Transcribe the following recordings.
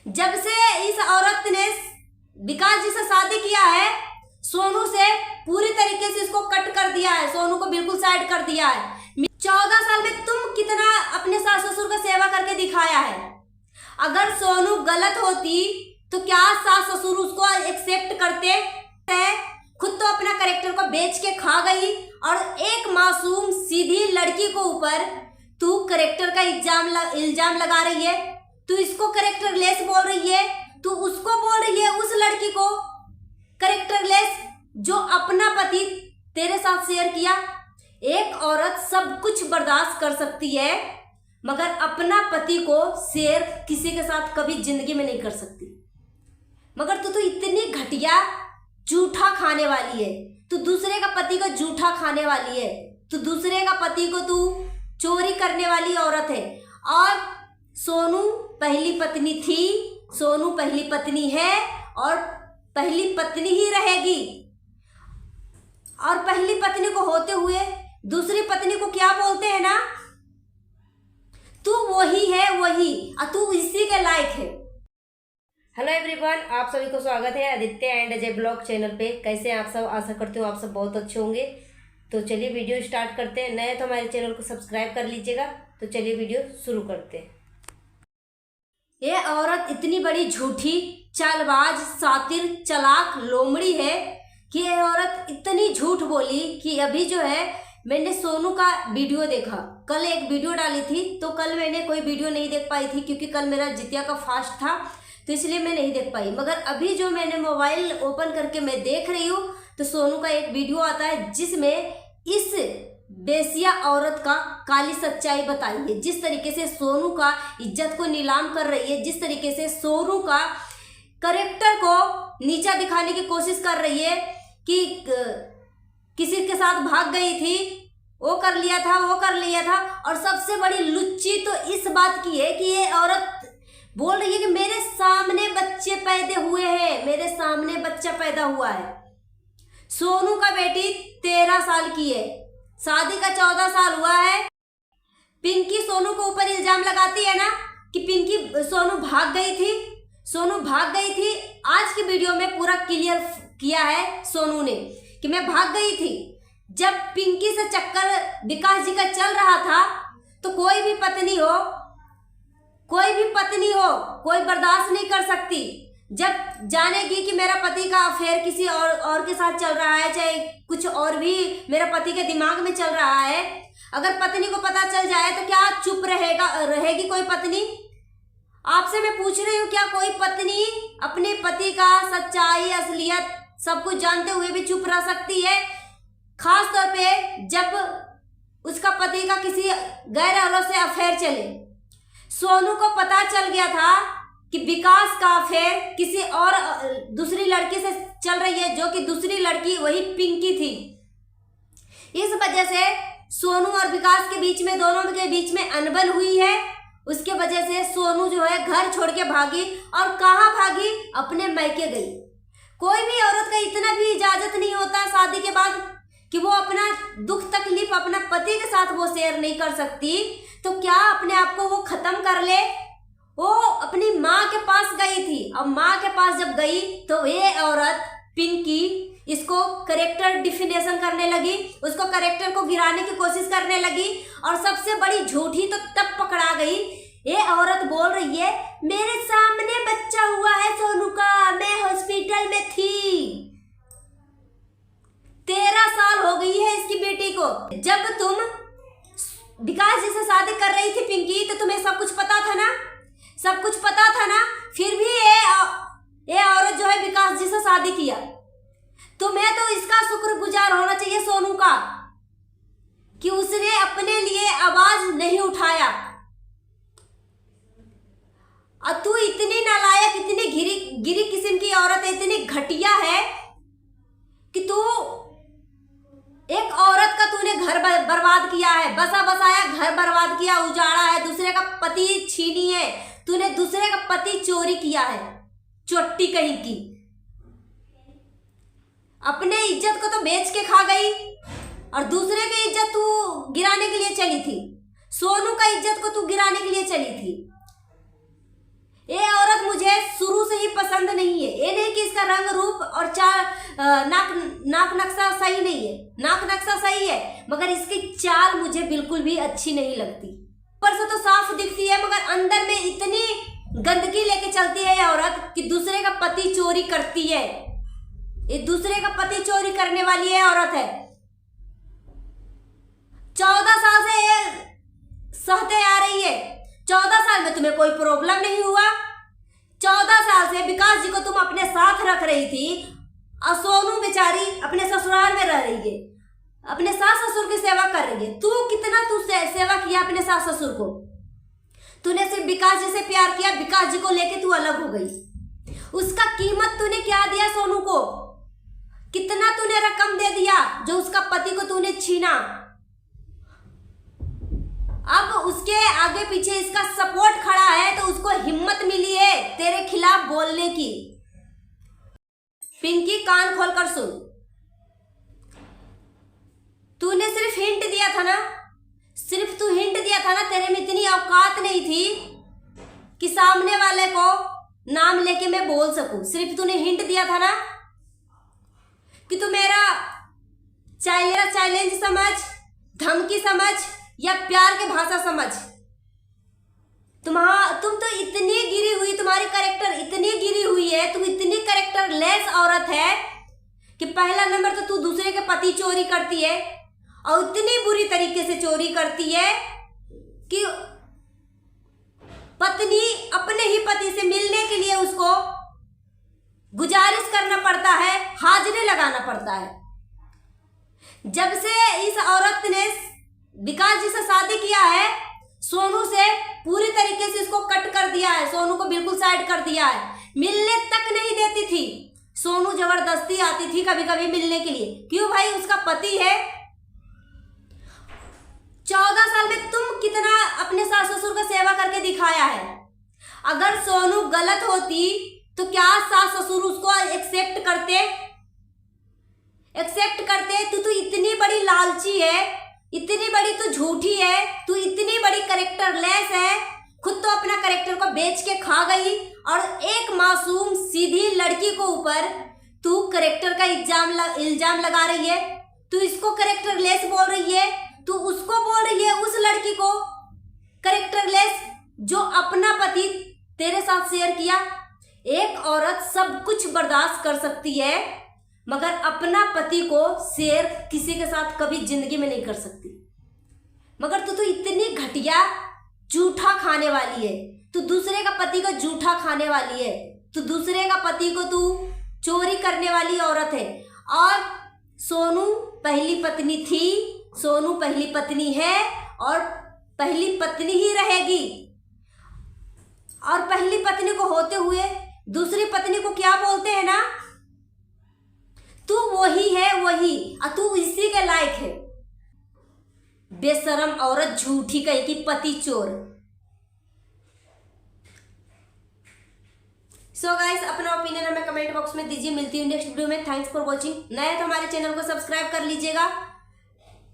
जब से इस औरत ने विकास जी से शादी किया है, सोनू से पूरी तरीके से इसको कट कर दिया है, सोनू को बिल्कुल साइड कर दिया है। 14 साल में तुम कितना अपने सास ससुर का सेवा करके दिखाया है। अगर सोनू गलत होती तो क्या सास ससुर उसको एक्सेप्ट करते? खुद तो अपना कैरेक्टर को बेच के खा गई और एक मासूम सीधी लड़की को ऊपर तू कैरेक्टर का इल्जाम लगा रही है। तू इसको कैरेक्टर लेस बोल रही है, तू उसको बोल रही है, उस लड़की को कैरेक्टर लेस जो अपना पति तेरे साथ शेयर किया। एक औरत सब कुछ बर्दाश्त कर सकती है मगर अपना पति को शेयर किसी के साथ कभी जिंदगी में नहीं कर सकती। मगर तू तो इतनी घटिया जूठा खाने वाली है, तू दूसरे का पति को जूठा खाने वाली है, तू दूसरे का पति को तू चोरी करने वाली औरत है। और सोनू पहली पत्नी थी, सोनू पहली पत्नी है और पहली पत्नी ही रहेगी। और पहली पत्नी को होते हुए दूसरी पत्नी को क्या बोलते हैं ना, तू वही है वही, और तू इसी के लायक है। हेलो एवरीवन, आप सभी को स्वागत है Aditya and Ajay blog channel पे। कैसे हैं आप सब? आशा करती हूँ आप सब बहुत अच्छे होंगे। तो चलिए वीडियो स्टार्ट करते हैं। नए तो हमारे चैनल को सब्सक्राइब कर लीजिएगा। तो चलिए वीडियो शुरू करते हैं। ये औरत इतनी बड़ी झूठी, चालबाज, सातिर, चालाक, लोमड़ी है कि ये औरत इतनी झूठ बोली कि अभी जो है मैंने सोनू का वीडियो देखा। कल एक वीडियो डाली थी तो कल मैंने कोई वीडियो नहीं देख पाई थी क्योंकि कल मेरा जितिया का फास्ट था, तो इसलिए मैं नहीं देख पाई। मगर अभी जो मैंने मोबाइल ओपन करके मैं देख रही हूँ तो सोनू का एक वीडियो आता है जिसमें इस बेसिया औरत का काली सच्चाई बताई है। जिस तरीके से सोनू का इज्जत को नीलाम कर रही है, जिस तरीके से सोनू का कैरेक्टर को नीचा दिखाने की कोशिश कर रही है कि किसी के साथ भाग गई थी, वो कर लिया था, वो कर लिया था। और सबसे बड़ी लुच्ची तो इस बात की है कि ये औरत बोल रही है कि मेरे सामने बच्चे पैदा हुए हैं, मेरे सामने बच्चा पैदा हुआ है। सोनू का बेटी 13 साल की है, शादी का 14 साल हुआ है। पिंकी सोनू को ऊपर इल्जाम लगाती है ना कि पिंकी सोनू भाग गई थी, सोनू भाग गई थी। आज की वीडियो में पूरा क्लियर किया है सोनू ने कि मैं भाग गई थी। जब पिंकी से चक्कर विकास जी का चल रहा था तो कोई भी पत्नी हो, कोई बर्दाश्त नहीं कर सकती। जब जानेगी कि मेरा पति का अफेयर किसी और के साथ चल रहा है, चाहे कुछ और भी मेरा पति के दिमाग में चल रहा है, अगर पत्नी को पता चल जाए तो क्या चुप रहेगी कोई पत्नी? आपसे मैं पूछ रही हूँ, क्या कोई पत्नी अपने पति का सच्चाई, असलियत सब कुछ जानते हुए भी चुप रह सकती है? खास तौर पे जब उसका पति का किसी गैर औरत से अफेयर चले। सोनू को पता चल गया था कि विकास का अफेयर किसी और दूसरी लड़की से चल रही है, जो कि दूसरी लड़की वही पिंकी थी। इस वजह से सोनू और विकास के बीच में, दोनों के बीच में अनबन हुई है। उसके वजह से सोनू जो है घर छोड़ के भागी। और कहाँ भागी? अपने मैके गई। कोई भी औरत का इतना भी इजाजत नहीं होता शादी के बाद कि वो अपना दुख तकलीफ अपना पति के साथ वो शेयर नहीं कर सकती। तो क्या अपने आप को वो खत्म कर ले? वो अपनी माँ के पास गई थी। अब माँ के पास जब गई तो ये औरत पिंकी इसको कैरेक्टर डिफिनेशन करने लगी, उसको कैरेक्टर को गिराने की कोशिश करने लगी। और सबसे बड़ी झूठी तो तब पकड़ा गई, ये औरत बोल रही है मेरे सामने बच्चा हुआ है सोनू का, मैं हॉस्पिटल में थी। 13 साल हो गई है इसकी बेटी को। जब तुम विकास जी से शादी कर रही थी पिंकी, तो तुम्हें सब कुछ पता था ना, सब कुछ पता था ना। फिर भी ये औरत जो है विकास जी से शादी किया। तुम्हें तो इसका शुक्रगुजार होना चाहिए सोनू का कि उसने अपने लिए आवाज नहीं उठाया। और तू इतनी नालायक, इतनी गिरी किस्म की औरत है, इतनी घटिया है कि तू एक औरत का तूने घर बर्बाद किया है, बसा बसाया घर बर्बाद किया, उजाड़ा है, दूसरे का पति छीनी है, तूने दूसरे का पति चोरी किया है, चोटी कहीं की। अपने इज्जत को तो बेच के खा गई और दूसरे की इज्जत तू गिराने के लिए चली थी। सोनू का इज्जत को तू गिराने के लिए चली थी। ये औरत मुझे इसका रंग रूप और नाक नक्शा सही नहीं है, नाक नक्शा सही है मगर इसकी चाल मुझे बिल्कुल भी अच्छी नहीं लगती। ऊपर से तो साफ दिखती है मगर अंदर में इतनी गंदगी लेके चलती है ये औरत कि दूसरे का पति चोरी करती है। ये दूसरे का पति चोरी करने वाली है औरत है। 14 साल से ये सहते आ रही है। 14 साल में तुम्हें कोई प्रॉब्लम नहीं हुआ। 14 साल से विकास जी को तुम अपने साथ रख रही थी और सोनू बेचारी अपने ससुराल में रह रही है, अपने सास ससुर की सेवा कर रही है। तू कितना सेवा किया अपने सास ससुर को। तूने सिर्फ विकास जी से प्यार किया, विकास जी को लेके तू अलग हो गई। उसका कीमत तूने क्या दिया सोनू को? कितना तूने रकम दे दिया जो उसका पति को तूने छीना। अब उसके आगे पीछे इसका सपोर्ट खड़ा है तो उसको हिम्मत मिली है तेरे खिलाफ बोलने की। पिंकी कान खोलकर सुन, तूने सिर्फ हिंट दिया था ना, सिर्फ तू हिंट दिया था ना। तेरे में इतनी औकात नहीं थी कि सामने वाले को नाम लेके मैं बोल सकूं। सिर्फ तूने हिंट दिया था ना कि तू मेरा चैलेंज समझ, धमकी समझ या प्यार की भाषा समझ। तुम तो इतनी गिरी हुई, तुम्हारी कैरेक्टर इतनी गिरी हुई है, तुम इतनी कैरेक्टर लेस औरत है कि पहला नंबर तो तू दूसरे के पति चोरी करती है और इतनी बुरी तरीके से चोरी करती है कि पत्नी अपने ही पति से मिलने के लिए उसको गुजारिश करना पड़ता है, हाजिरी लगाना पड़ता है। जब से इस औरत ने विकास जी से शादी किया है, सोनू से पूरी तरीके से इसको कट कर दिया है, सोनू को बिल्कुल साइड कर दिया है। मिलने तक नहीं देती थी। सोनू जबरदस्ती आती थी कभी कभी मिलने के लिए। क्यों भाई? उसका पति है। 14 साल में तुम कितना अपने सास ससुर का सेवा करके दिखाया है। अगर सोनू गलत होती तो क्या सास ससुर उसको एक्सेप्ट करते? तू इतनी बड़ी लालची है, इतनी बड़ी तू झूठी है, तू इतनी बड़ी कैरेक्टर लेस है। खुद तो अपना कैरेक्टर को बेच के खा गई और एक मासूम सीधी लड़की को ऊपर तू कैरेक्टर का इल्जाम लगा रही है। तू इसको कैरेक्टर लेस बोल रही है, तू उसको बोल रही है, उस लड़की को कैरेक्टर लेस जो अपना पति तेरे साथ शेयर किया। एक औरत सब कुछ बर्दाश्त कर सकती है मगर अपना पति को शेयर किसी के साथ कभी जिंदगी में नहीं कर सकती। मगर तू तो इतनी घटिया जूठा खाने वाली है। तू दूसरे का पति को जूठा खाने वाली है। तू दूसरे का पति को तू चोरी करने वाली औरत है। और सोनू पहली पत्नी थी, सोनू पहली पत्नी है और पहली पत्नी ही रहेगी। और पहली पत्नी को होते हुए दूसरी पत्नी को क्या बोलते हैं ना, तू वही है वही, और तू इसी के लायक है। बेशरम औरत, झूठी कहीं की पति चोर। सो गाइस, अपना ओपिनियन हमें कमेंट बॉक्स में दीजिए। मिलती हूँ नेक्स्ट वीडियो में। Thanks for watching. नए तो हमारे चैनल को सब्सक्राइब कर लीजिएगा।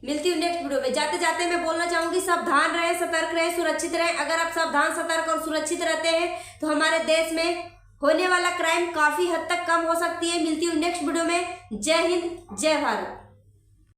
मिलती हूँ नेक्स्ट वीडियो में। जाते जाते मैं बोलना चाहूंगी, सावधान रहें, सतर्क रहें, सुरक्षित रहें। अगर आप सावधान, सतर्क और सुरक्षित रहते हैं तो हमारे देश में होने वाला क्राइम काफी हद तक कम हो सकती है। मिलती हूँ नेक्स्ट वीडियो में। जय हिंद, जय भारत।